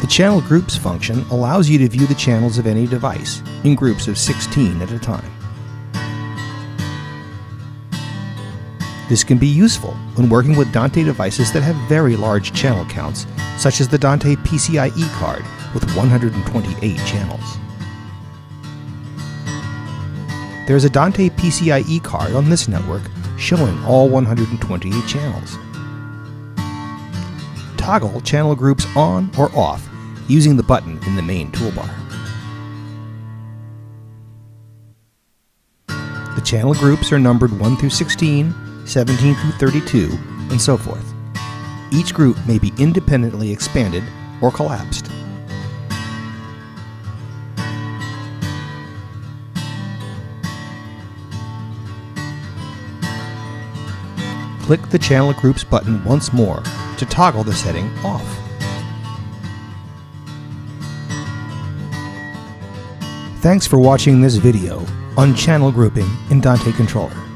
Channel Groups function allows you to view the channels of any device in groups of 16 at a time. This can be useful when working with Dante devices that have very large channel counts, such as the Dante PCIe card with 128 channels. There is a Dante PCIe card on this network showing all 128 channels. Toggle channel groups on or off using the button in the main toolbar. The channel groups are numbered 1 through 16, 17 through 32, and so forth. Each group may be independently expanded or collapsed. Click the Channel Groups button once more to toggle the setting off. Thanks for watching this video on channel grouping in Dante Controller.